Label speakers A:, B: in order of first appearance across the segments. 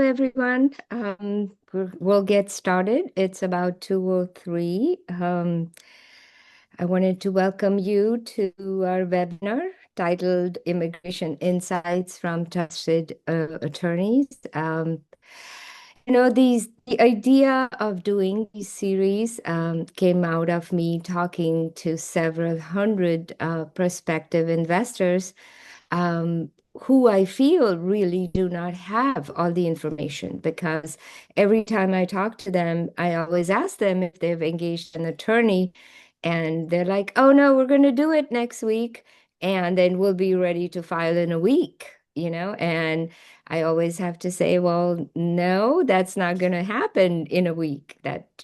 A: everyone. We'll get started. It's about 2:03. I wanted to welcome you to our webinar titled Immigration Insights from Trusted Attorneys. The idea of doing these series came out of me talking to several hundred prospective investors um, who I feel really do not have all the information because every time I talk to them, I always ask them if they've engaged an attorney, and they're like, "Oh no, we're going to do it next week, and then we'll be ready to file in a week." And I always have to say, well, no, that's not going to happen in a week.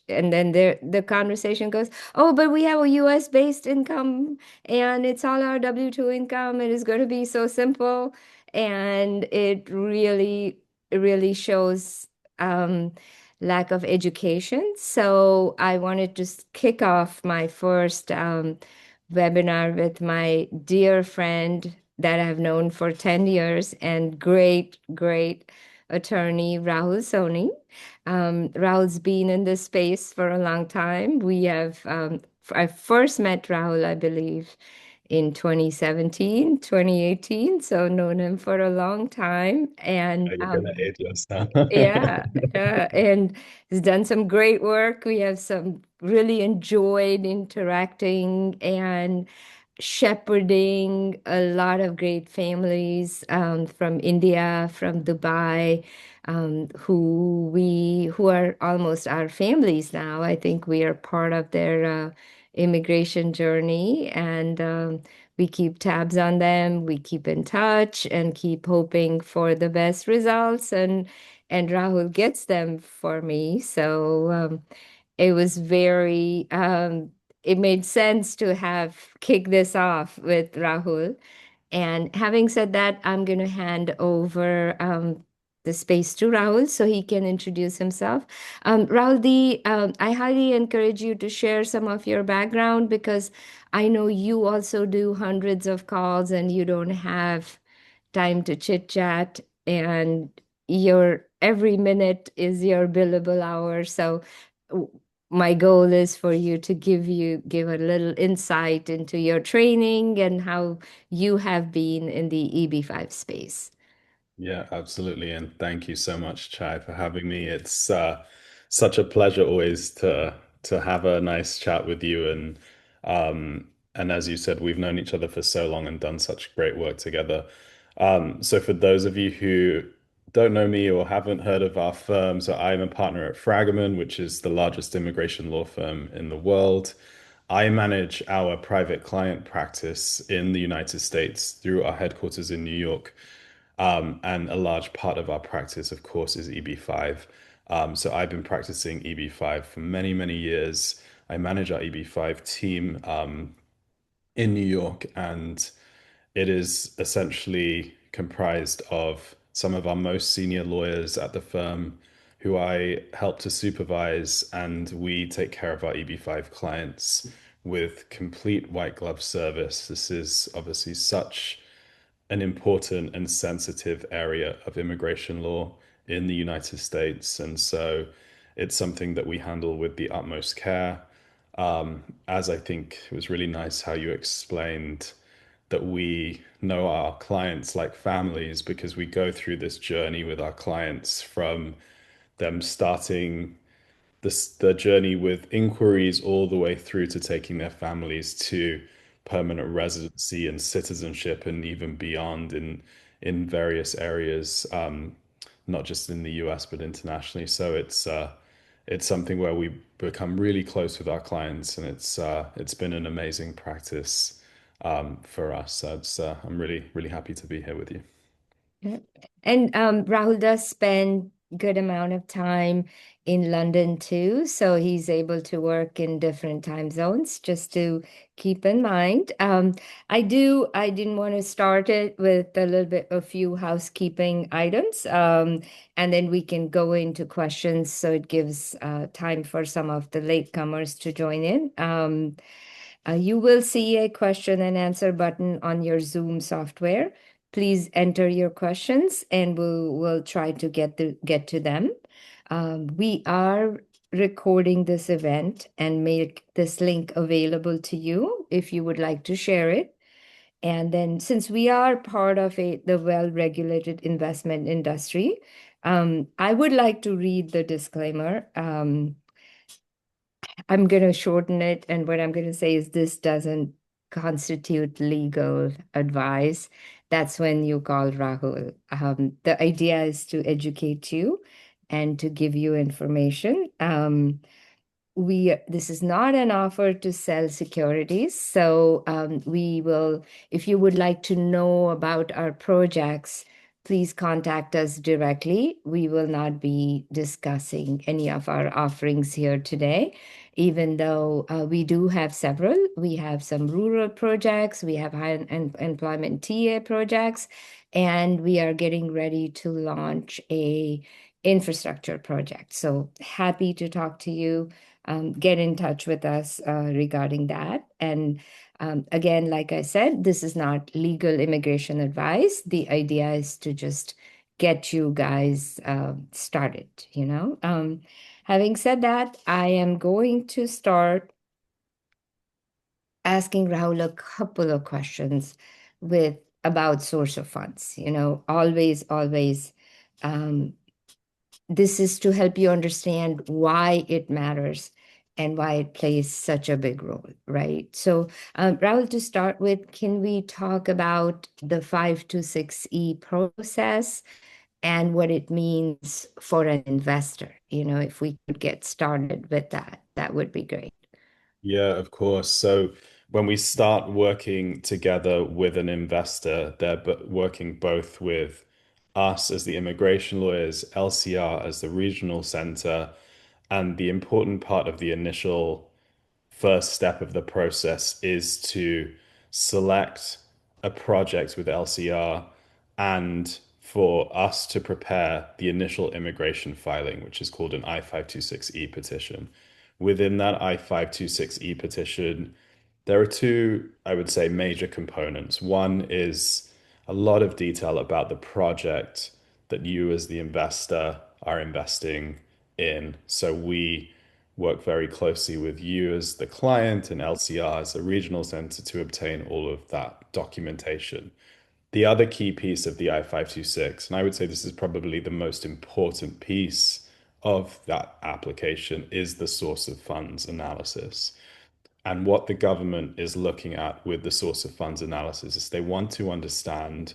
A: And then the conversation goes, oh, but we have a US based income and it's all our W-2 income. It is going to be so simple. And it really shows um, lack of education. So I wanted to kick off my first webinar with my dear friend that I've known for 10 years and great attorney, Rahul Soni. Rahul's been in this space for a long time. I first met Rahul, I believe, in 2017, 2018, so known him for a long time. And
B: Oh, you're gonna age us now.
A: yeah, and he's done some great work. We have some really enjoyed interacting and shepherding a lot of great families from India, from Dubai, who are almost our families now. I think we are part of their immigration journey, and we keep tabs on them. We keep in touch and keep hoping for the best results, and Rahul gets them for me. So it was it made sense to have kick this off with Rahul. And having said that, I'm going to hand over the space to Rahul so he can introduce himself. Rahul, I highly encourage you to share some of your background because I know you also do hundreds of calls and you don't have time to chit chat, and your every minute is your billable hour. So w- my goal is for you to give a little insight into your training and how you have been in the EB5 space.
B: Yeah, absolutely. And thank you so much, Chai, for having me. It's such a pleasure always to have a nice chat with you. And as you said, we've known each other for so long and done such great work together. So for those of you who don't know me or haven't heard of our firm, so I'm a partner at Fragaman, which is the largest immigration law firm in the world. I manage our private client practice in the United States through our headquarters in New York. And a large part of our practice, of course, is EB5. So I've been practicing EB5 for many, many years. I manage our EB5 team in New York, and it is essentially comprised of some of our most senior lawyers at the firm who I help to supervise, and we take care of our EB5 clients with complete white glove service. This is obviously such an important and sensitive area of immigration law in the United States. And so it's something that we handle with the utmost care. As I think it was really nice how you explained that we know our clients like families because we go through this journey with our clients from them starting the journey with inquiries all the way through to taking their families to permanent residency and citizenship and even beyond in various areas, not just in the US but internationally. So it's something where we become really close with our clients, and it's been an amazing practice for us. So I'm really happy to be here with you.
A: Yeah. And Rahul does spend good amount of time in London too, so he's able to work in different time zones, just to keep in mind. I didn't want to start it with a few housekeeping items, and then we can go into questions so it gives time for some of the latecomers to join in. You will see a question and answer button on your Zoom software. Please enter your questions and we'll try to get to them. We are recording this event and make this link available to you if you would like to share it. And then since we are part of the well-regulated investment industry, I would like to read the disclaimer. I'm going to shorten it, and what I'm going to say is this doesn't constitute legal advice. That's when you call Rahul. The idea is to educate you and to give you information. This is not an offer to sell securities. So we will, if you would like to know about our projects, please contact us directly. We will not be discussing any of our offerings here today, even though we do have several. We have some rural projects, we have high employment TA projects, and we are getting ready to launch a infrastructure project. So happy to talk to you. Get in touch with us regarding that. And again, like I said, this is not legal immigration advice. The idea is to just get you guys started, you know. Having said that, I am going to start asking Rahul a couple of questions with about source of funds. You know, always, um, this is to help you understand why it matters and why it plays such a big role, right? So, Rahul, to start with, can we talk about the 526E process and what it means for an investor? You know, if we could get started with that, that would be great.
B: Yeah, of course. So when we start working together with an investor, they're working both with us as the immigration lawyers, LCR as the regional center, and the important part of the initial first step of the process is to select a project with LCR and for us to prepare the initial immigration filing, which is called an I-526E petition. Within that I-526E petition, there are two, I would say, major components. One is a lot of detail about the project that you, as the investor, are investing in. So we work very closely with you as the client and LCR as the regional center to obtain all of that documentation. The other key piece of the I-526, and I would say this is probably the most important piece of that application, is the source of funds analysis. And what the government is looking at with the source of funds analysis is they want to understand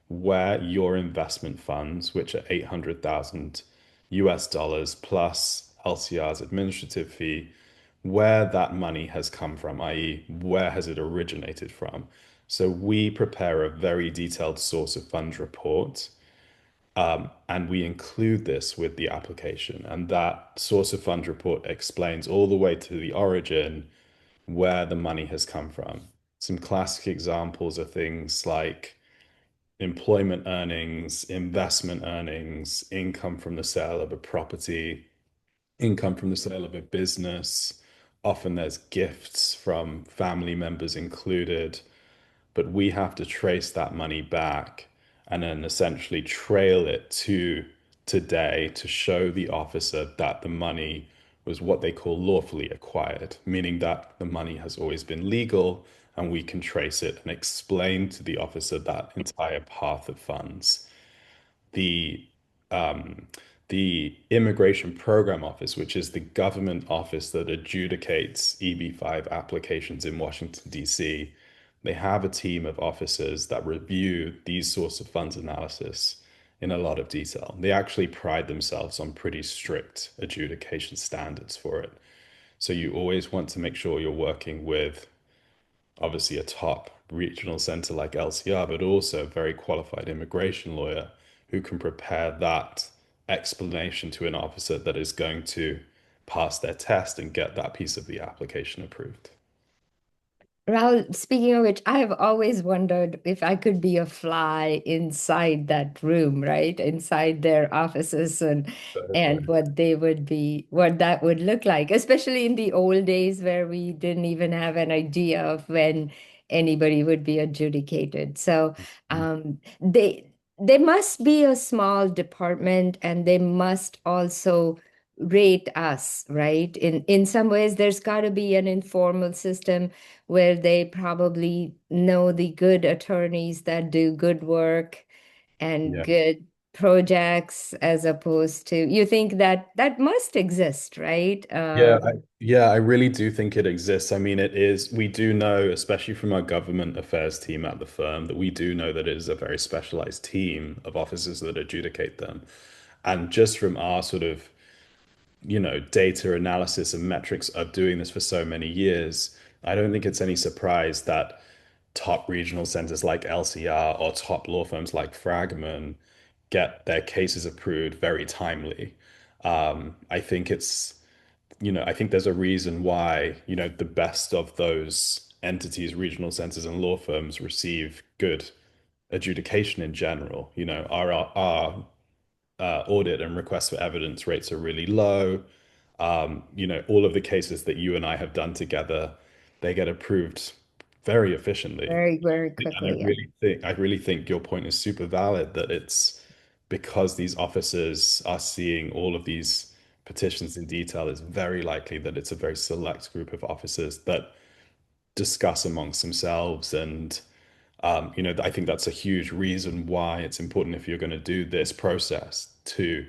B: where your investment funds, which are 800,000 US dollars plus LCR's administrative fee, where that money has come from, i.e., where has it originated from. So we prepare a very detailed source of funds report, and we include this with the application. And that source of funds report explains all the way to the origin where the money has come from. Some classic examples are things like employment earnings, investment earnings, income from the sale of a property, income from the sale of a business. Often there's gifts from family members included, but we have to trace that money back and then essentially trail it to today to show the officer that the money was what they call lawfully acquired, meaning that the money has always been legal and we can trace it and explain to the officer that entire path of funds. The um, the Immigration Program Office, which is the government office that adjudicates EB-5 applications in Washington, D.C., they have a team of officers that review these sorts of funds analysis in a lot of detail. They actually pride themselves on pretty strict adjudication standards for it. So you always want to make sure you're working with obviously a top regional center like LCR, but also a very qualified immigration lawyer who can prepare that explanation to an officer that is going to pass their test and get that piece of the application approved.
A: Rahul, speaking of which, I have always wondered if I could be a fly inside that room, right? Inside their offices and what they would be, what that would look like, especially in the old days where we didn't even have an idea of when anybody would be adjudicated. So they must be a small department, and they must also rate us, right? In some ways, there's got to be an informal system where they probably know the good attorneys that do good work and
B: Yeah.
A: good projects, as opposed to, you think that that must exist, right?
B: Yeah, I really do think it exists. I mean, it is, we do know, especially from our government affairs team at the firm, that we do know that it is a very specialized team of officers that adjudicate them. And just from our sort of, data analysis and metrics of doing this for so many years, I don't think it's any surprise that top regional centers like LCR or top law firms like Fragman get their cases approved very timely. I think I think there's a reason why, the best of those entities, regional centers and law firms receive good adjudication in general. Our audit and request for evidence rates are really low. All of the cases that you and I have done together, they get approved very efficiently.
A: Very, very
B: And
A: quickly, yeah.
B: I really think your point is super valid that it's because these officers are seeing all of these petitions in detail, it's very likely that it's a very select group of officers that discuss amongst themselves. And, I think that's a huge reason why it's important if you're going to do this process to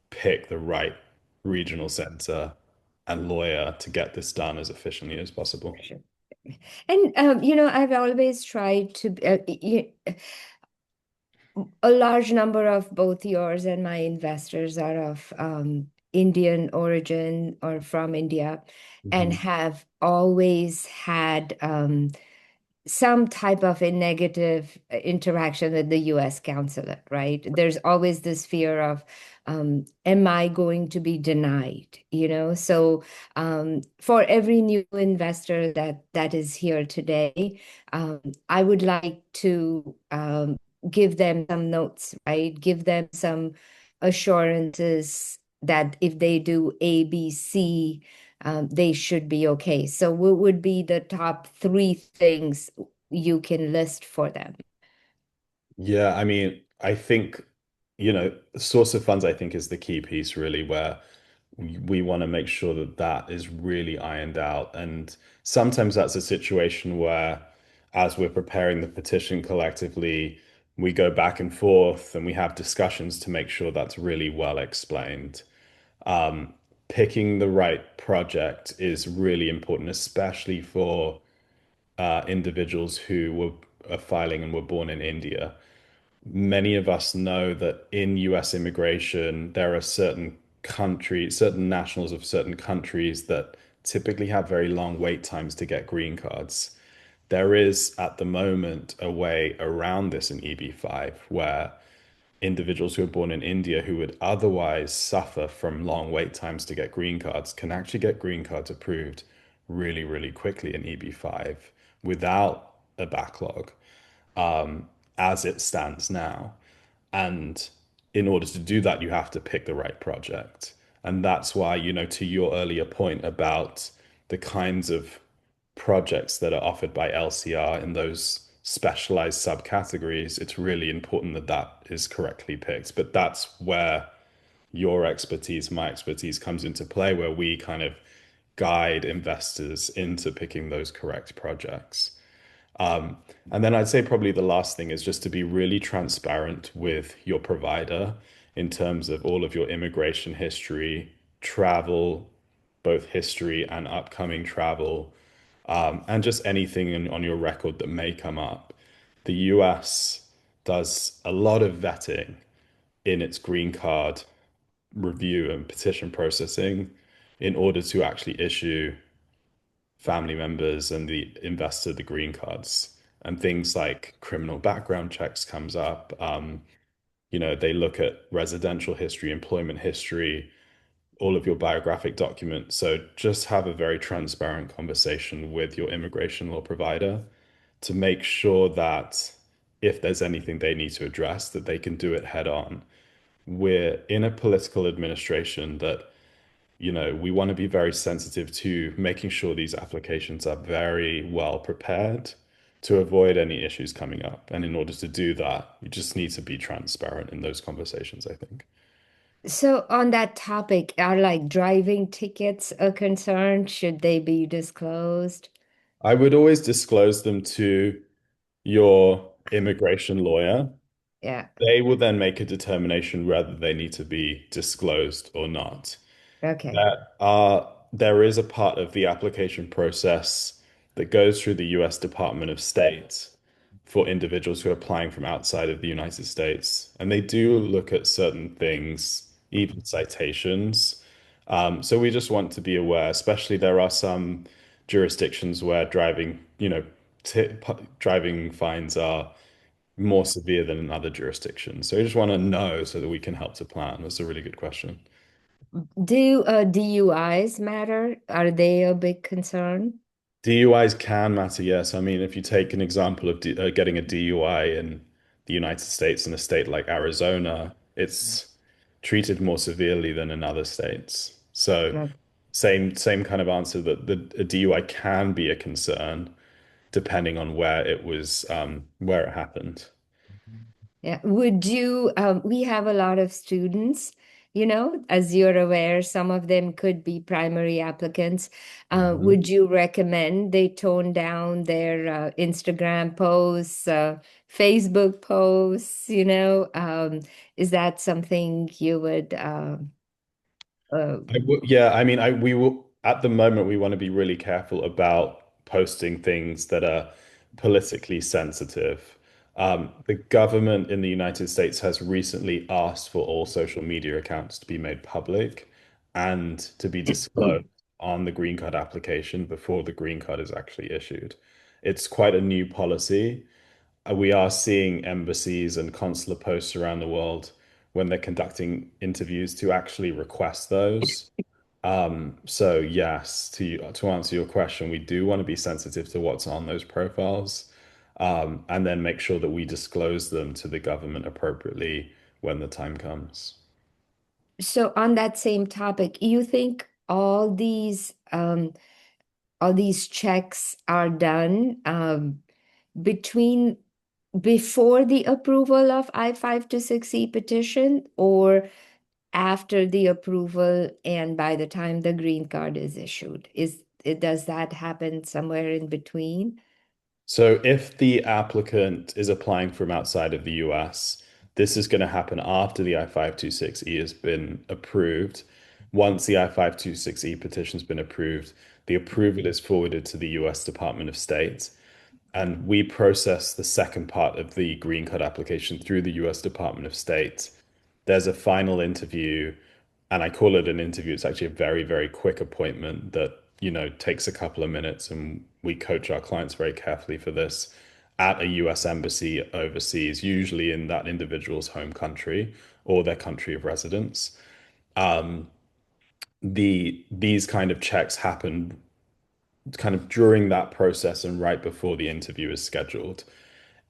B: pick the right regional center and lawyer to get this done as efficiently as possible.
A: Sure. And I've always tried to a large number of both yours and my investors are of Indian origin or from India, and
B: Mhm.
A: have always had some type of a negative interaction with the US consulate, right? There's always this fear of, am I going to be denied? So for every new investor that is here today, I would like to give them some notes, right? Give them some assurances that if they do A, B, C, they should be okay. So what would be the top three things you can list for them?
B: Yeah, I mean, I think, source of funds, I think, is the key piece, really, where we want to make sure that that is really ironed out. And sometimes that's a situation where, as we're preparing the petition collectively, we go back and forth and we have discussions to make sure that's really well explained. Um, Picking the right project is really important, especially for individuals who are filing and were born in India. Many of us know that in US immigration, there are certain countries, certain nationals of certain countries that typically have very long wait times to get green cards. There is at the moment a way around this in EB5 where individuals who are born in India who would otherwise suffer from long wait times to get green cards can actually get green cards approved really, really quickly in EB5 without a backlog, as it stands now. And in order to do that, you have to pick the right project. And that's why, to your earlier point about the kinds of projects that are offered by LCR in those specialized subcategories, it's really important that that is correctly picked. But that's where your expertise, my expertise comes into play, where we kind of guide investors into picking those correct projects. And then I'd say probably the last thing is just to be really transparent with your provider in terms of all of your immigration history, travel, both history and upcoming travel, and just anything on your record that may come up. The US does a lot of vetting in its green card review and petition processing in order to actually issue family members and the investor the green cards. And things like criminal background checks comes up. They look at residential history, employment history, all of your biographic documents. So just have a very transparent conversation with your immigration law provider to make sure that if there's anything they need to address, that they can do it head on. We're in a political administration that, we want to be very sensitive to making sure these applications are very well prepared to avoid any issues coming up. And in order to do that, you just need to be transparent in those conversations, I think.
A: So on that topic, are like driving tickets a concern? Should they be disclosed?
B: I would always disclose them to your immigration lawyer.
A: Yeah.
B: They will then make a determination whether they need to be disclosed or not.
A: Okay.
B: There is a part of the application process that goes through the US Department of State for individuals who are applying from outside of the United States. And they do look at certain things, even citations. So we just want to be aware, especially there are some jurisdictions where t driving fines are more severe than in other jurisdictions. So we just want to know so that we can help to plan. That's a really good question.
A: Do DUIs matter? Are they a big concern?
B: DUIs can matter, yes. I mean, if you take an example of getting a DUI in the United States in a state like Arizona, it's treated more severely than in other states. So
A: No.
B: same kind of answer that a DUI can be a concern depending on where it happened.
A: Yeah. Would you, we have a lot of students, as you're aware, some of them could be primary applicants.
B: Mhm.
A: Would you recommend they tone down their Instagram posts, Facebook posts, is that something you would, uh,
B: Yeah, I mean, we will at the moment we want to be really careful about posting things that are politically sensitive. The government in the United States has recently asked for all social media accounts to be made public and to be disclosed on the green card application before the green card is actually issued. It's quite a new policy. We are seeing embassies and consular posts around the world when they're conducting interviews to actually request those. So yes, to answer your question, we do want to be sensitive to what's on those profiles, and then make sure that we disclose them to the government appropriately when the time comes.
A: so on that same topic, you think all these checks are done between before the approval of I-526E petition or after the approval and by the time the green card is issued? Does that happen somewhere in between?
B: So if the applicant is applying from outside of the US, this is going to happen after the I-526E has been approved. Once the I-526E petition's been approved, the approval is forwarded to the US Department of State, and we process the second part of the green card application through the US Department of State. There's a final interview, and I call it an interview. It's actually a very, very quick appointment that, takes a couple of minutes, and we coach our clients very carefully for this at a US embassy overseas, usually in that individual's home country or their country of residence. These kind of checks happen kind of during that process and right before the interview is scheduled.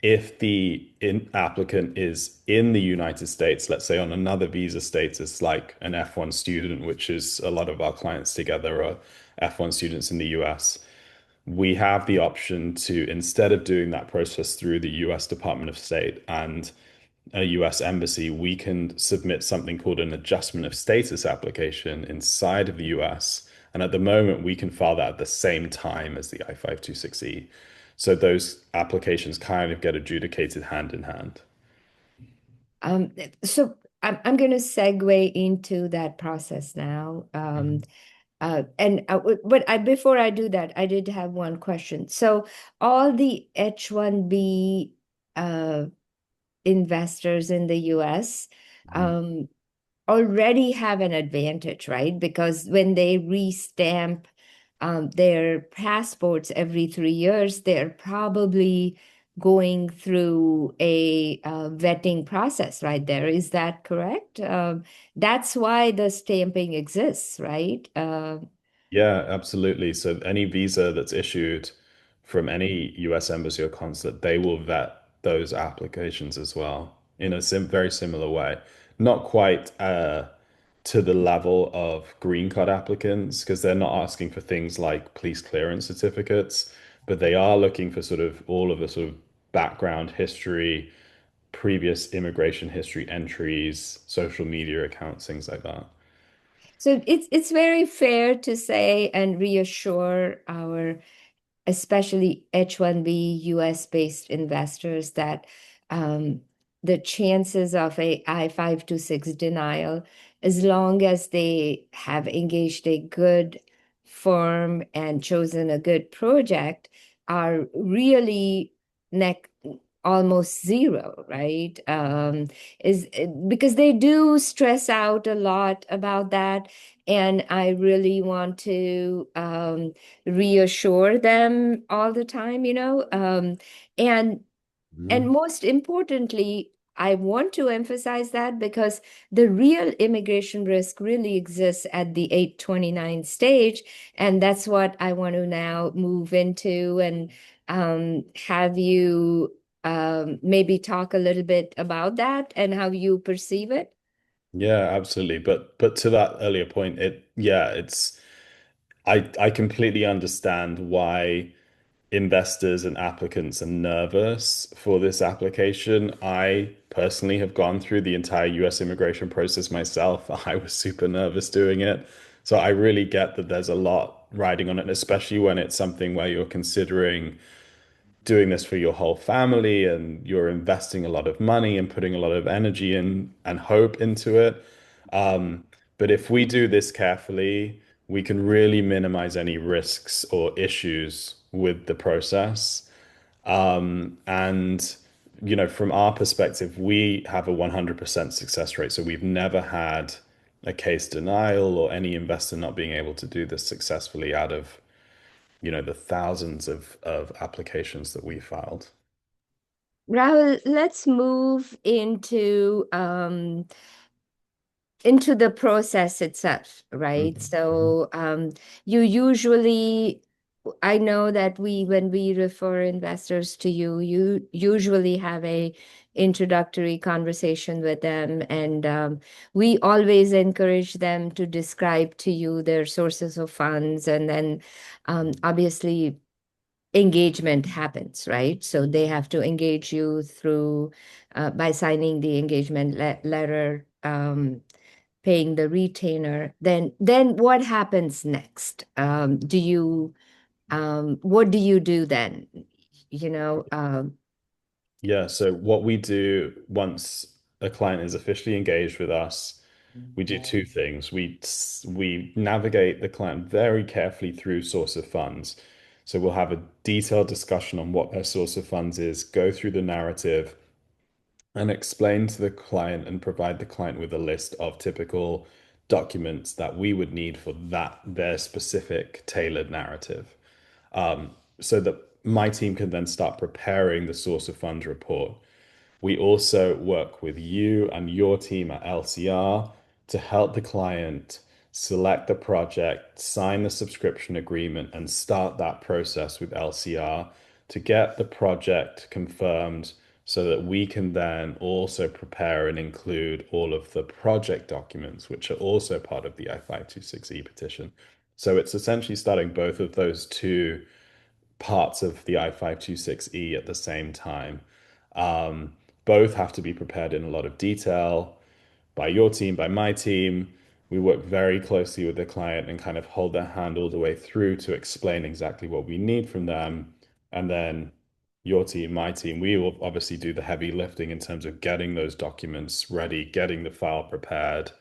B: If the applicant is in the United States, let's say on another visa status, like an F1 student, which is a lot of our clients together are F1 students in the US, we have the option to, instead of doing that process through the US Department of State and a US embassy, we can submit something called an adjustment of status application inside of the US. And at the moment, we can file that at the same time as the I-526E. So those applications kind of get adjudicated hand in hand.
A: Um, so I'm going to segue into that process now.
B: Mhm.
A: Before I do that, I did have one question. So all the H-1B uh, investors in the US
B: Mhm.
A: um, already have an advantage, right? Because when they restamp their passports every 3 years, they're probably going through a vetting process right there. Is that correct? That's why the stamping exists, right?
B: Yeah, absolutely. So any visa that's issued from any US embassy or consulate, they will vet those applications as well in a very similar way. Not quite to the level of green card applicants because they're not asking for things like police clearance certificates. but they are looking for sort of all of the sort of background history, previous immigration history entries, social media accounts, things like that.
A: So it's very fair to say and reassure our especially H-1B US based investors that um, the chances of a I-526 denial, as long as they have engaged a good firm and chosen a good project, are really neck almost zero, right? Is because they do stress out a lot about that. And I really want to reassure them all the time, and
B: Mhm.
A: most importantly, I want to emphasize that because the real immigration risk really exists at the 829 stage. And that's what I want to now move into and have you maybe talk a little bit about that and how you perceive it.
B: Yeah, absolutely. But to that earlier point, it's I completely understand why investors and applicants are nervous for this application. I personally have gone through the entire US immigration process myself. I was super nervous doing it. So I really get that there's a lot riding on it, especially when it's something where you're considering doing this for your whole family and you're investing a lot of money and putting a lot of energy in and hope into it. But if we do this carefully, we can really minimize any risks or issues with the process. And, from our perspective, we have a 100% success rate. So we've never had a case denial or any investor not being able to do this successfully out of, the thousands of applications that we filed.
A: Rahul, let's move into the process itself, right?
B: Mhm, mhm.
A: So you usually, I know that when we refer investors to you, you usually have a introductory conversation with them, and we always encourage them to describe to you their sources of funds, and then obviously engagement happens, right? So they have to engage you through by signing the engagement letter. Paying the retainer, then what happens next? What do you do then? You know,
B: Yeah, so what we do once a client is officially engaged with us, we do two things. We navigate the client very carefully through source of funds. So we'll have a detailed discussion on what their source of funds is, go through the narrative, and explain to the client and provide the client with a list of typical documents that we would need for their specific tailored narrative. So that my team can then start preparing the source of funds report. We also work with you and your team at LCR to help the client select the project, sign the subscription agreement, and start that process with LCR to get the project confirmed so that we can then also prepare and include all of the project documents, which are also part of the I-526E petition. So it's essentially starting both of those two parts of the I-526E at the same time. Um, Both have to be prepared in a lot of detail by your team, by my team. We work very closely with the client and kind of hold their hand all the way through to explain exactly what we need from them. And then your team, my team, we will obviously do the heavy lifting in terms of getting those documents ready, getting the file prepared,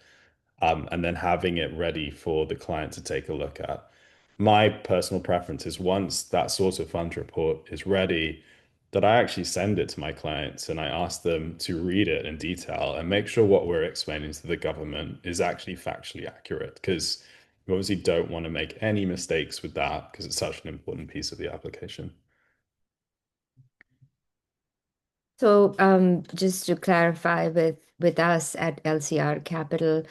B: and then having it ready for the client to take a look at. My personal preference is once that source of funds report is ready, that I actually send it to my clients and I ask them to read it in detail and make sure what we're explaining to the government is actually factually accurate. Because we obviously don't want to make any mistakes with that because it's such an important piece of the application.
A: So, just to clarify with us at LCR Capital,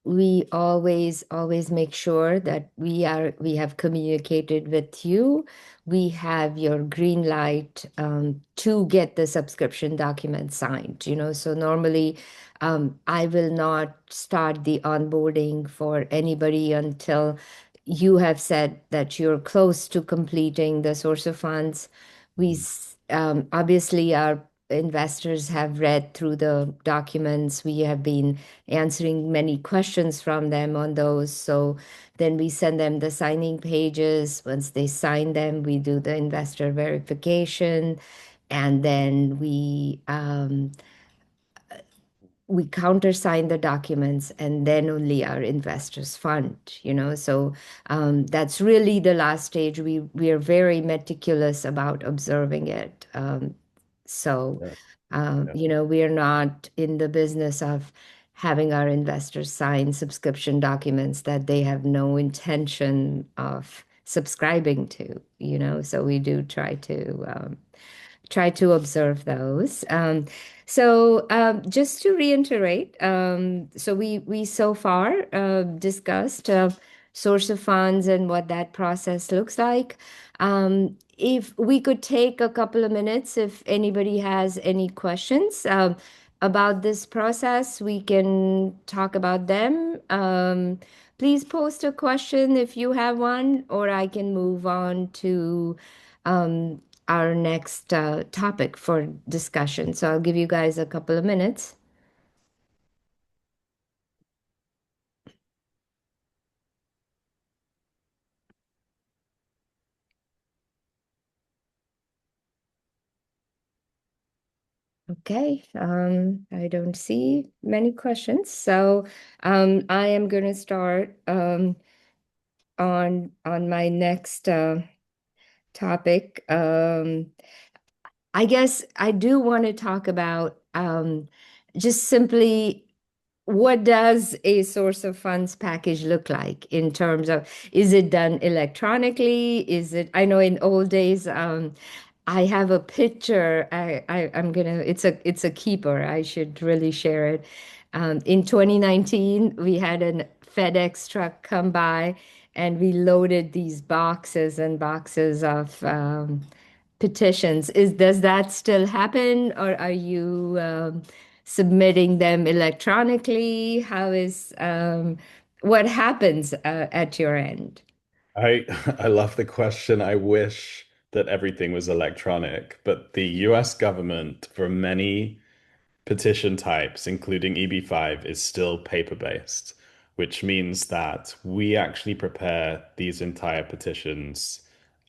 A: we always make sure that we have communicated with you. We have your green light to get the subscription document signed. So normally, I will not start the onboarding for anybody until you have said that you're close to completing the source of funds. Obviously, our investors have read through the documents. We have been answering many questions from them on those. So then we send them the signing pages. Once they sign them, we do the investor verification, and then we countersign the documents, and then only our investors fund, so that's really the last stage. We are very meticulous about observing it. So
B: Yeah. Yeah.
A: we are not in the business of having our investors sign subscription documents that they have no intention of subscribing to, so we do try to observe those. Just to reiterate, so we so far discussed source of funds and what that process looks like. If we could take a couple of minutes, if anybody has any questions about this process, we can talk about them. Please post a question if you have one, or I can move on to um, our next topic for discussion. So I'll give you guys a couple of minutes. Okay, I don't see many questions. So I am going to start on my next topic. I guess I do want to talk about just simply what does a source of funds package look like in terms of, is it done electronically? I know in old days, I have a picture. I'm gonna. It's a keeper. I should really share it. In 2019, we had a FedEx truck come by, and we loaded these boxes and boxes of petitions. Does that still happen, or are you submitting them electronically? What happens at your end?
B: I I love the question. I wish that everything was electronic, but the US government for many petition types, including EB5, is still paper-based, which means that we actually prepare these entire petitions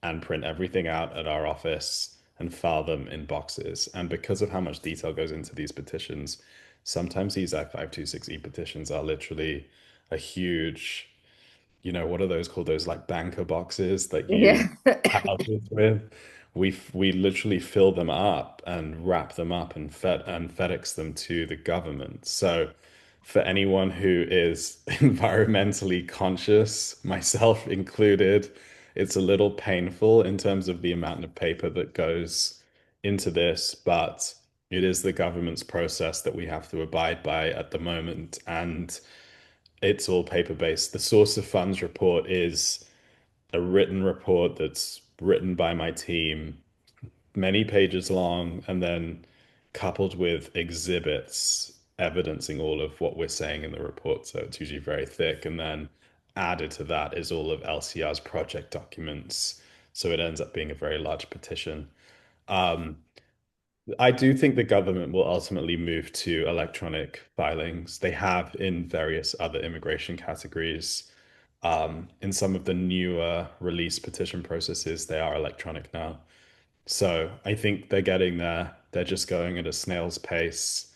B: and print everything out at our office and file them in boxes. And because of how much detail goes into these petitions, sometimes these I-526E petitions are literally a huge, what are those called? Those like banker boxes that you
A: Yeah.
B: houses with. We literally fill them up and wrap them up and FedEx them to the government. So for anyone who is environmentally conscious, myself included, it's a little painful in terms of the amount of paper that goes into this, but it is the government's process that we have to abide by at the moment. And it's all paper-based. The source of funds report is a written report that's written by my team, many pages long, and then coupled with exhibits evidencing all of what we're saying in the report. So it's usually very thick. And then added to that is all of LCR's project documents. So it ends up being a very large petition. Um, I do think the government will ultimately move to electronic filings. They have in various other immigration categories. In some of the newer release petition processes, they are electronic now. So I think they're getting there. They're just going at a snail's pace,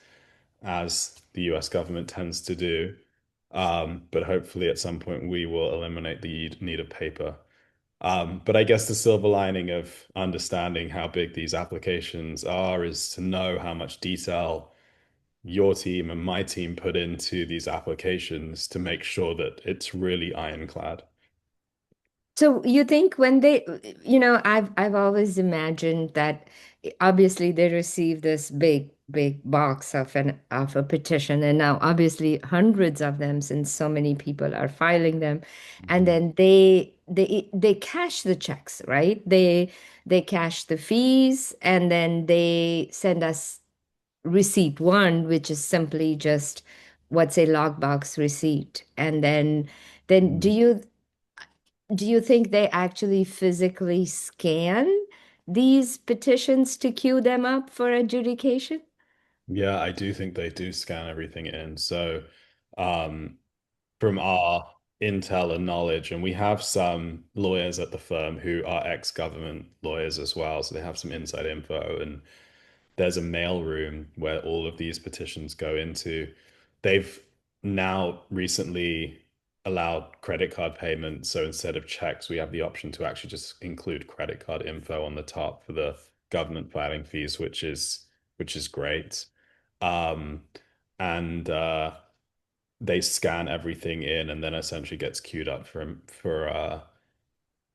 B: as the US government tends to do. But hopefully at some point we will eliminate the need of paper. But I guess the silver lining of understanding how big these applications are is to know how much detail your team and my team put into these applications to make sure that it's really ironclad.
A: So you think when I've always imagined that obviously they receive this big box of a petition, and now obviously hundreds of them, since so many people are filing them, and
B: Mhm.
A: then they cash the checks, right? They cash the fees, and then they send us receipt one, which is simply just what's a logbox receipt, and then do
B: Mhm.
A: you? do you think they actually physically scan these petitions to queue them up for adjudication?
B: Yeah, I do think they do scan everything in. So, um, from our intel and knowledge, and we have some lawyers at the firm who are ex-government lawyers as well, so they have some inside info. And there's a mail room where all of these petitions go into. They've now recently allowed credit card payments. So instead of checks, we have the option to actually just include credit card info on the top for the government filing fees, which is great. Um, and they scan everything in and then essentially gets queued up for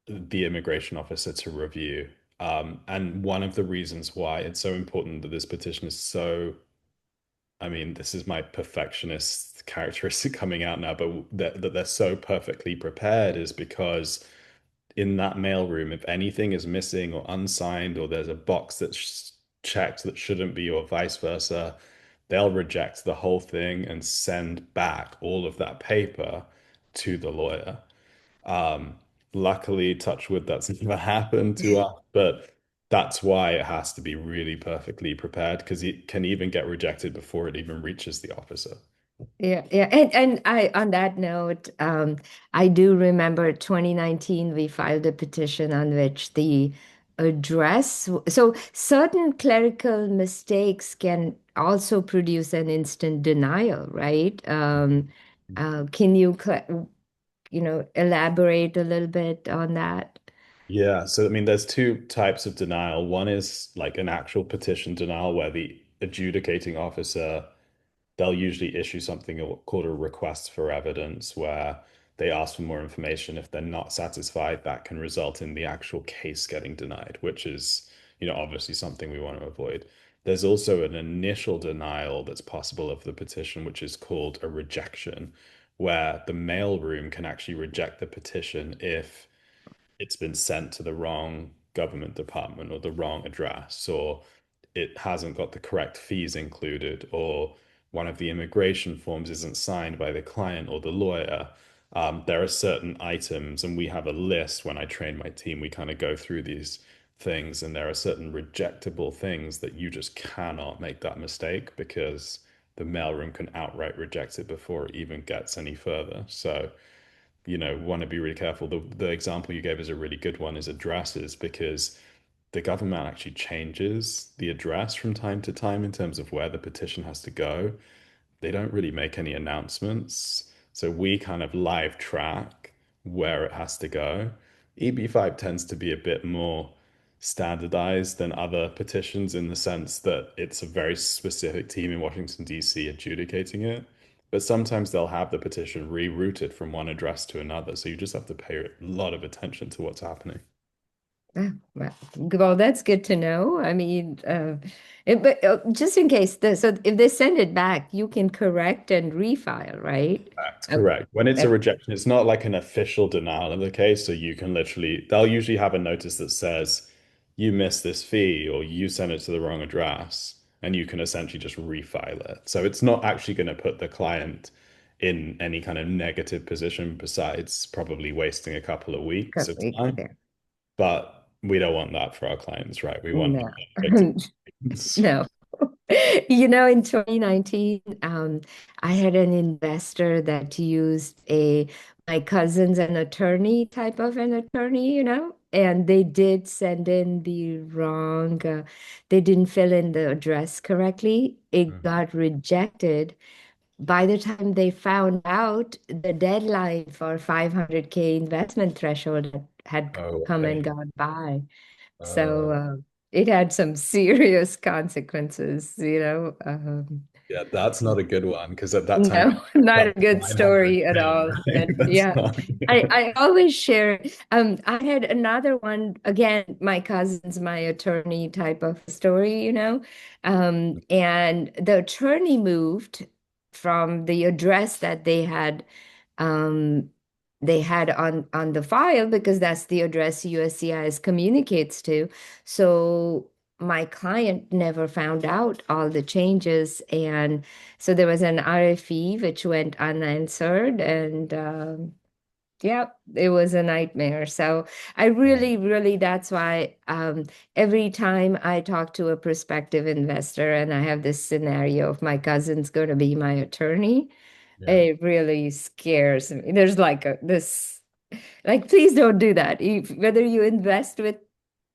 B: the immigration officer to review. And one of the reasons why it's so important that this petition is so, I mean, this is my perfectionist characteristic coming out now, but that they're so perfectly prepared is because in that mailroom, if anything is missing or unsigned, or there's a box that's checked that shouldn't be, or vice versa, they'll reject the whole thing and send back all of that paper to the lawyer. Um, Luckily, touch wood, that's never happened to us, but that's why it has to be really perfectly prepared because it can even get rejected before it even reaches the officer.
A: Yeah, yeah. And I on that note, I do remember 2019 we filed a petition on which the address, so certain clerical mistakes can also produce an instant denial, right? Can you elaborate a little bit on that?
B: Yeah, so I mean, there's two types of denial. One is like an actual petition denial where the adjudicating officer, they'll usually issue something called a request for evidence, where they ask for more information. If they're not satisfied, that can result in the actual case getting denied, which is, obviously something we want to avoid. There's also an initial denial that's possible of the petition, which is called a rejection, where the mailroom can actually reject the petition if it's been sent to the wrong government department or the wrong address, or it hasn't got the correct fees included, or one of the immigration forms isn't signed by the client or the lawyer. There are certain items, and we have a list when I train my team. We kind of go through these things, and there are certain rejectable things that you just cannot make that mistake because the mailroom can outright reject it before it even gets any further. So, want to be really careful. The example you gave is a really good one, is addresses, because the government actually changes the address from time to time in terms of where the petition has to go. They don't really make any announcements. So we kind of live track where it has to go. EB5 tends to be a bit more standardized than other petitions in the sense that it's a very specific team in Washington, D.C. adjudicating it. But sometimes they'll have the petition rerouted from one address to another. So you just have to pay a lot of attention to what's happening.
A: Ah, well, that's good to know. I mean, but just in case, so if they send it back, you can correct and refile, right?
B: That's
A: Uh,
B: correct. When it's
A: uh,
B: a rejection, it's not like an official denial of the case. So you can literally, they'll usually have a notice that says, you missed this fee or you sent it to the wrong address, and you can essentially just refile it. So it's not actually going to put the client in any kind of negative position besides probably wasting a couple of weeks of
A: Weeks
B: time.
A: there.
B: But we don't want that for our clients, right? We want
A: No,
B: them to.
A: no. In 2019, I had an investor that used my cousin's an attorney type of an attorney, and they did send in the wrong, they didn't fill in the address correctly. It
B: Mhm.
A: got rejected. By the time they found out, the deadline for 500K investment threshold had
B: Oh,
A: come and
B: okay.
A: gone by. So
B: Uh,
A: it had some serious consequences,
B: yeah, that's not a good one because at that time
A: No, not a
B: got
A: good story at
B: 900K,
A: all.
B: right?
A: But
B: That's
A: yeah,
B: not.
A: I always share. I had another one, again, my cousin's my attorney type of story. And the attorney moved from the address that um, they had on the file because that's the address USCIS communicates to. So my client never found out all the changes, and so there was an RFE which went unanswered, and Yep, it was a nightmare. So I really, really, that's why every time I talk to a prospective investor and I have this scenario of my cousin's going to be my attorney,
B: Yeah.
A: it really scares me. There's like this, like, please don't do that. Whether you invest with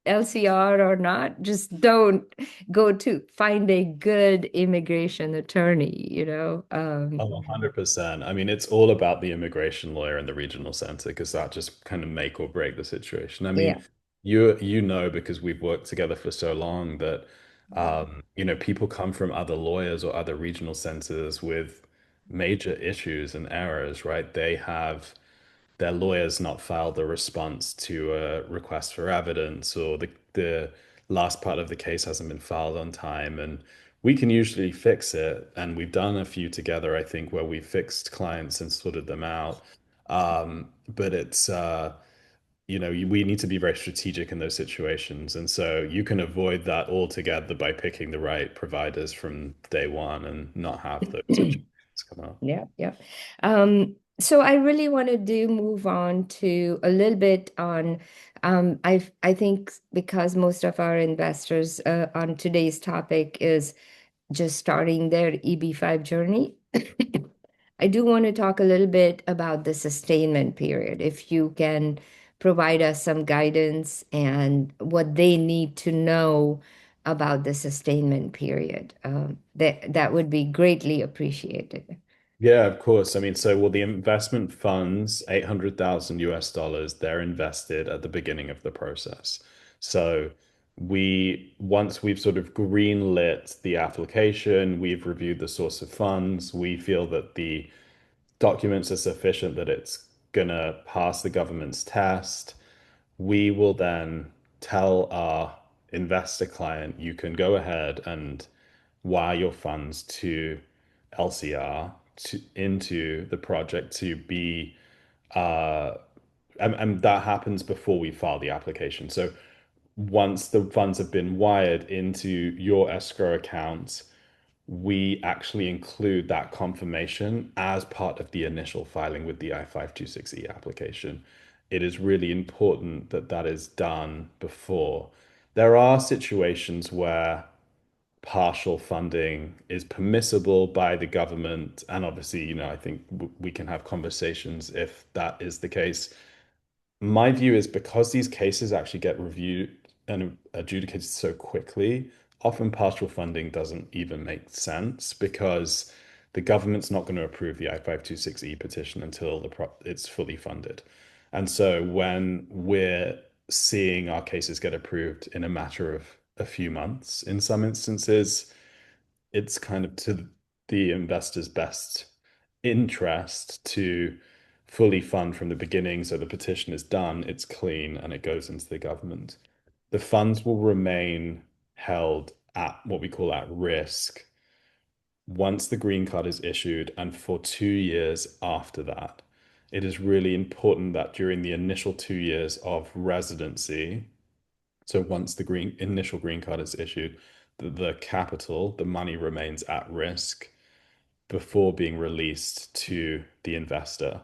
A: LCR or not, just don't go to find a good immigration attorney, you know?
B: Oh, 100%. I mean, it's all about the immigration lawyer and the regional center because that just kind of make or break the situation. I
A: Yeah.
B: mean, you know because we've worked together for so long that people come from other lawyers or other regional centers with major issues and errors, right? They have their lawyers not filed a response to a request for evidence, or the last part of the case hasn't been filed on time. And we can usually fix it. And we've done a few together, I think, where we fixed clients and sorted them out. But we need to be very strategic in those situations. And so you can avoid that altogether by picking the right providers from day one and not have those situations come up.
A: Yeah, yeah. So I really wanted to move on to a little bit on I think because most of our investors on today's topic is just starting their EB5 journey. I do want to talk a little bit about the sustainment period. If you can provide us some guidance and what they need to know about the sustainment period, that would be greatly appreciated.
B: Yeah, of course. I mean, the investment funds, 800,000 US dollars, they're invested at the beginning of the process. So once we've sort of greenlit the application, we've reviewed the source of funds, we feel that the documents are sufficient that it's gonna pass the government's test. We will then tell our investor client, you can go ahead and wire your funds to LCR into the project to be and that happens before we file the application. So once the funds have been wired into your escrow account, we actually include that confirmation as part of the initial filing with the I-526E application. It is really important that that is done before. There are situations where partial funding is permissible by the government, and obviously, I think we can have conversations if that is the case. My view is because these cases actually get reviewed and adjudicated so quickly, often partial funding doesn't even make sense because the government's not going to approve the I-526E petition until it's fully funded. And so when we're seeing our cases get approved in a matter of a few months, in some instances, it's kind of to the investor's best interest to fully fund from the beginning. So the petition is done, it's clean, and it goes into the government. The funds will remain held at what we call at risk once the green card is issued and for 2 years after that. It is really important that during the initial 2 years of residency, so once the initial green card is issued, the capital, the money remains at risk before being released to the investor.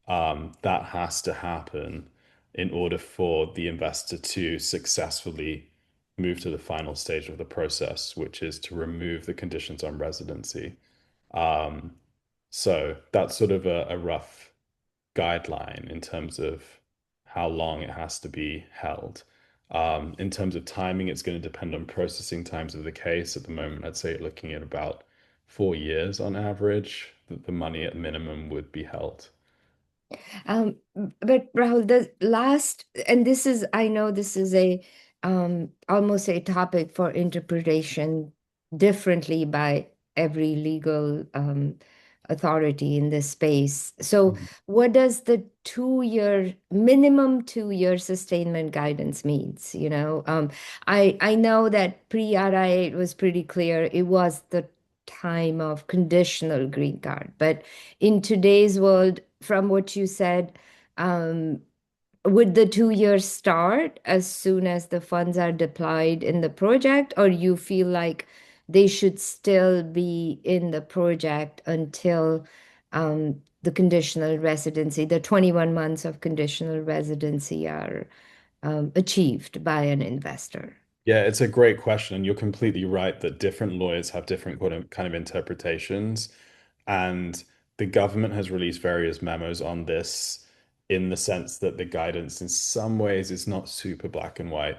B: That has to happen in order for the investor to successfully move to the final stage of the process, which is to remove the conditions on residency. Um, so that's sort of a rough guideline in terms of how long it has to be held. In terms of timing, it's going to depend on processing times of the case. At the moment, I'd say looking at about 4 years on average, that the money at minimum would be held.
A: Um, but Rahul, the last, and this is, I know this is a almost a topic for interpretation differently by every legal authority in this space. So,
B: Mhm.
A: what does the 2 year minimum 2 year sustainment guidance means? I know that pre-RIA it was pretty clear it was the time of conditional green card, but in today's world, from what you said, um, would the 2 years start as soon as the funds are deployed in the project, or you feel like they should still be in the project until the conditional residency, the 21 months of conditional residency are achieved by an investor?
B: Yeah, it's a great question, and you're completely right that different lawyers have different kind of interpretations. And the government has released various memos on this in the sense that the guidance in some ways is not super black and white.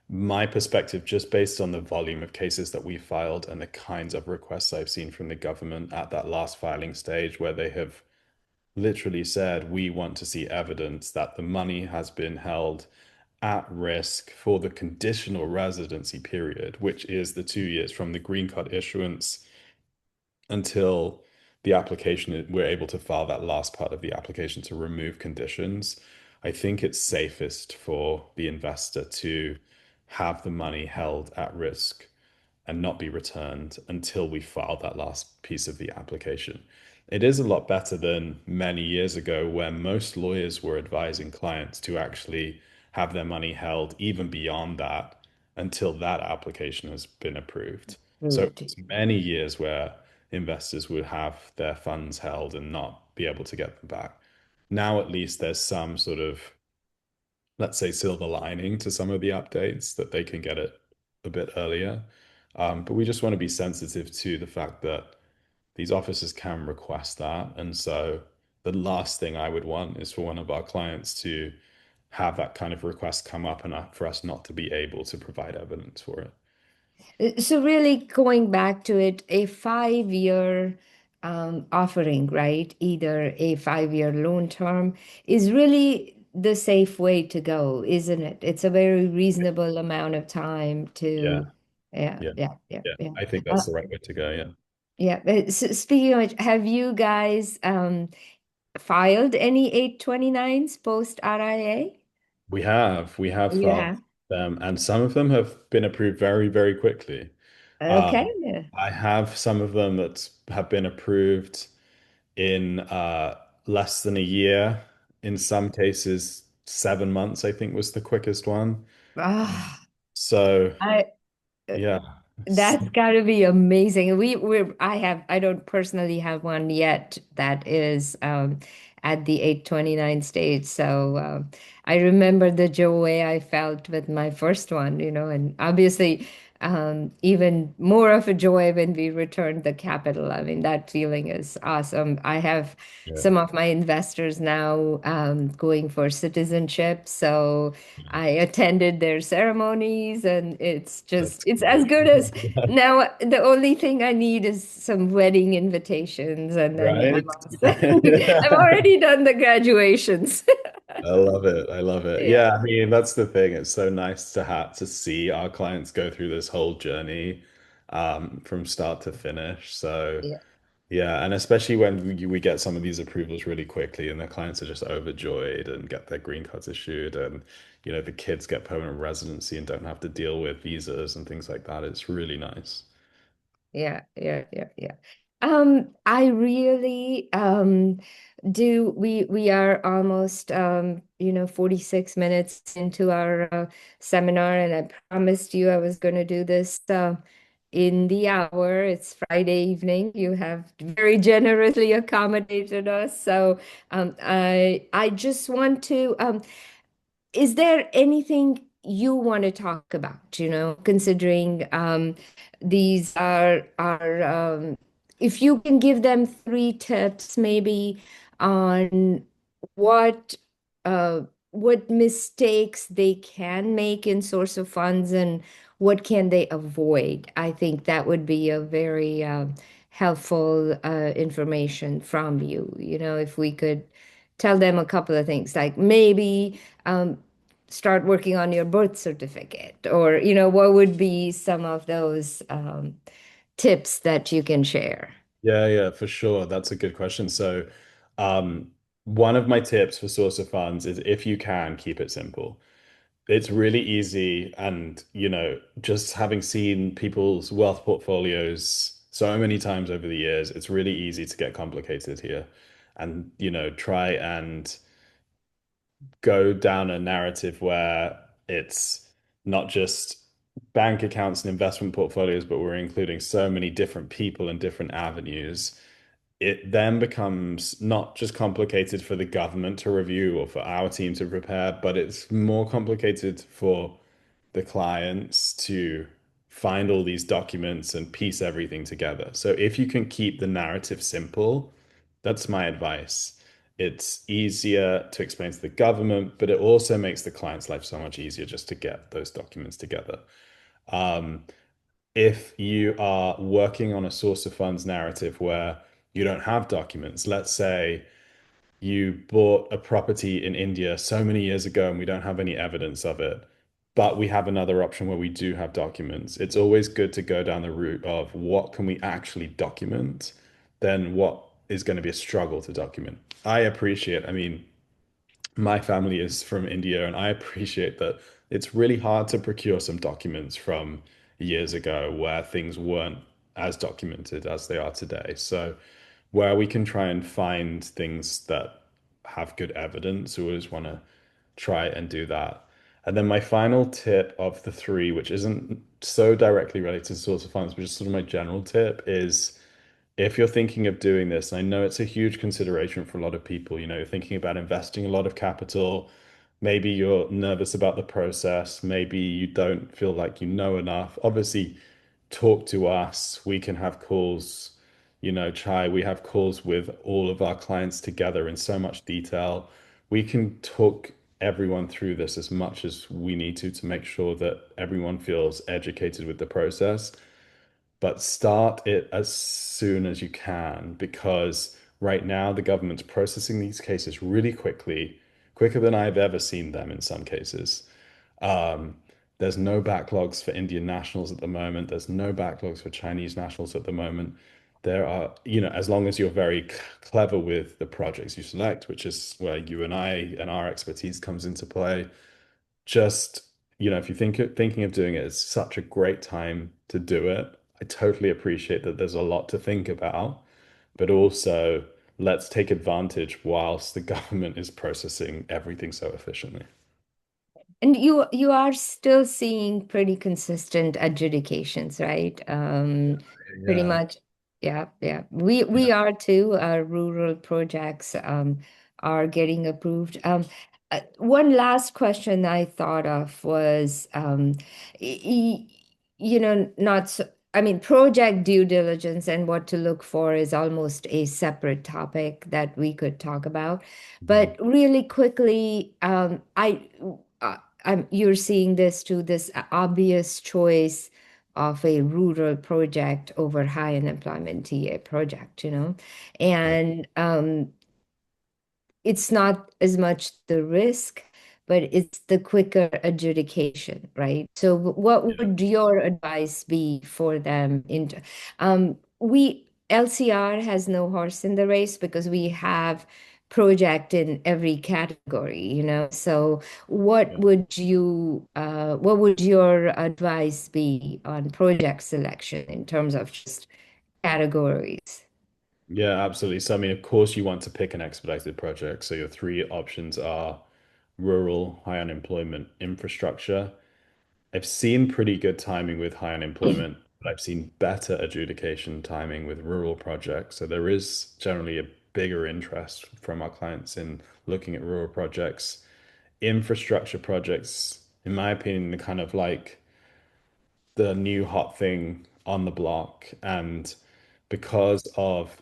B: My perspective, just based on the volume of cases that we filed and the kinds of requests I've seen from the government at that last filing stage, where they have literally said, we want to see evidence that the money has been held at risk for the conditional residency period, which is the 2 years from the green card issuance until the application, we're able to file that last part of the application to remove conditions. I think it's safest for the investor to have the money held at risk and not be returned until we file that last piece of the application. It is a lot better than many years ago where most lawyers were advising clients to actually have their money held even beyond that until that application has been approved. So
A: Approved.
B: it's many years where investors would have their funds held and not be able to get them back. Now, at least there's some sort of, let's say, silver lining to some of the updates that they can get it a bit earlier. But we just want to be sensitive to the fact that these officers can request that. And so the last thing I would want is for one of our clients to have that kind of request come up and for us not to be able to provide evidence for it.
A: So really going back to it, a 5-year offering, right? Either a 5-year loan term is really the safe way to go, isn't it? It's a very reasonable amount of time
B: Yeah,
A: to, yeah,
B: yeah,
A: yeah, yeah,
B: yeah.
A: yeah.
B: I think
A: Uh,
B: that's the right way to go. Yeah.
A: yeah. Speaking of which, have you guys filed any 829s post RIA?
B: We have
A: You
B: filed
A: have.
B: them, and some of them have been approved very, very quickly.
A: Okay.
B: Um, I have some of them that have been approved in less than a year. In some cases, 7 months, I think was the quickest one.
A: Ah,
B: So
A: I
B: yeah,
A: That's got to be amazing. I don't personally have one yet that is at the 829 stage. So I remember the joy I felt with my first one, and obviously even more of a joy when we returned the capital. I mean, that feeling is awesome. I have
B: yeah,
A: some of my investors now going for citizenship. So I attended their ceremonies, and
B: that's
A: it's as
B: great.
A: good as now. The only thing I need is some wedding invitations, and then I'm
B: Right?
A: all set. I've already done the graduations.
B: I love it. I love it.
A: Yeah,
B: Yeah, I mean, that's the thing. It's so nice to have to see our clients go through this whole journey from start to finish. So
A: yeah,
B: yeah, and especially when we get some of these approvals really quickly and the clients are just overjoyed and get their green cards issued and the kids get permanent residency and don't have to deal with visas and things like that. It's really nice.
A: yeah, yeah, yeah, yeah. I really do. We are almost 46 minutes into our seminar, and I promised you I was going to do this in the hour. It's Friday evening. You have very generously accommodated us. So I just want to is there anything you want to talk about, considering these are if you can give them 3 tips maybe on what what mistakes they can make in source of funds and what can they avoid, I think that would be a very helpful information from you. If we could tell them a couple of things, like maybe start working on your birth certificate, or what would be some of those tips that you can share?
B: Yeah, yeah, for sure. That's a good question. So, one of my tips for source of funds is if you can keep it simple. It's really easy. And, just having seen people's wealth portfolios so many times over the years, it's really easy to get complicated here and, try and go down a narrative where it's not just bank accounts and investment portfolios, but we're including so many different people and different avenues. it then becomes not just complicated for the government to review or for our team to prepare, but it's more complicated for the clients to find all these documents and piece everything together. So if you can keep the narrative simple, that's my advice. It's easier to explain to the government, but it also makes the client's life so much easier just to get those documents together. Um, if you are working on a source of funds narrative where you don't have documents, let's say you bought a property in India so many years ago and we don't have any evidence of it, but we have another option where we do have documents. It's always good to go down the route of what can we actually document, then what is going to be a struggle to document. I mean, my family is from India, and I appreciate that it's really hard to procure some documents from years ago where things weren't as documented as they are today. So, where we can try and find things that have good evidence, we always want to try and do that. And then my final tip of the three, which isn't so directly related to source of funds, but just sort of my general tip is if you're thinking of doing this, and I know it's a huge consideration for a lot of people, you're thinking about investing a lot of capital, maybe you're nervous about the process, maybe you don't feel like you know enough. Obviously, talk to us. We can have calls, Chai, we have calls with all of our clients together in so much detail. We can talk everyone through this as much as we need to make sure that everyone feels educated with the process, but start it as soon as you can because right now the government's processing these cases really quickly, quicker than I've ever seen them in some cases. Um, there's no backlogs for Indian nationals at the moment. There's no backlogs for Chinese nationals at the moment. There are, as long as you're very clever with the projects you select, which is where you and I and our expertise comes into play, just if you thinking of doing it, it's such a great time to do it. I totally appreciate that there's a lot to think about, but also let's take advantage whilst the government is processing everything so efficiently.
A: And you are still seeing pretty consistent adjudications, right? Pretty
B: Yeah.
A: much. Yeah, yeah. We are too. Our rural projects are getting approved. One last question I thought of was, y- not so, I mean, project due diligence and what to look for is almost a separate topic that we could talk about.
B: Mhm.
A: But really quickly, you're seeing this obvious choice of a rural project over high unemployment TA project,
B: Yeah.
A: and it's not as much the risk, but it's the quicker adjudication, right? So what
B: Yeah.
A: would your advice be for them we LCR has no horse in the race because we have project in every category, So
B: Yeah.
A: what would your advice be on project selection in terms of just categories?
B: Yeah, absolutely. So, I mean, of course, you want to pick an expedited project. So, your three options are rural, high unemployment, infrastructure. I've seen pretty good timing with high unemployment, but I've seen better adjudication timing with rural projects. So, there is generally a bigger interest from our clients in looking at rural projects. Infrastructure projects, in my opinion, are kind of like the new hot thing on the block. And because of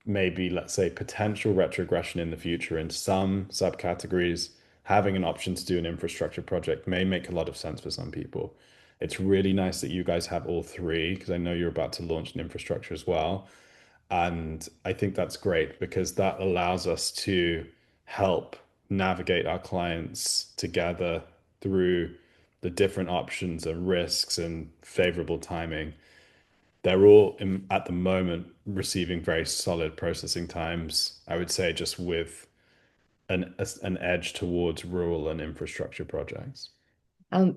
B: maybe, let's say, potential retrogression in the future in some subcategories, having an option to do an infrastructure project may make a lot of sense for some people. It's really nice that you guys have all three because I know you're about to launch an infrastructure as well. And I think that's great because that allows us to help navigate our clients together through the different options and risks and favorable timing. They're all at the moment receiving very solid processing times. I would say just with an edge towards rural and infrastructure projects.
A: Have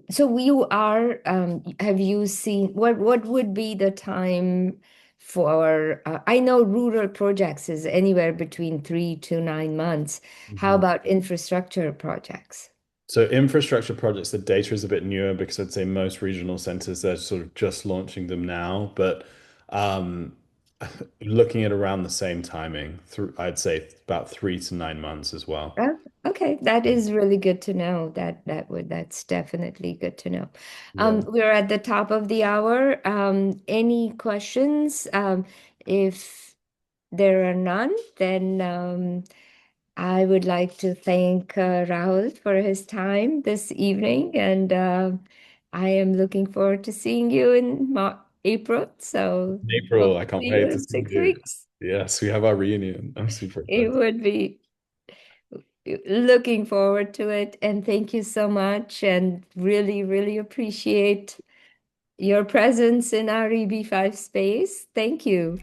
A: you seen what would be the time for, I know rural projects is anywhere between 3 to 9 months. How
B: Mhm.
A: about infrastructure projects?
B: So infrastructure projects, the data is a bit newer because I'd say most regional centers, they're sort of just launching them now. But um, looking at around the same timing, through I'd say about 3 to 9 months as well.
A: Oh, okay, that is really good to know. That's definitely good to know.
B: Yeah.
A: We're at the top of the hour. Any questions? If there are none, then I would like to thank Rahul for his time this evening, and I am looking forward to seeing you in Mar April. So hope
B: April, I
A: to
B: can't
A: see you
B: wait to
A: in
B: see
A: six
B: you.
A: weeks.
B: Yes, we have our reunion. I'm super
A: It
B: excited.
A: would be looking forward to it, and thank you so much, and really, really appreciate your presence in our EB5 space. Thank you.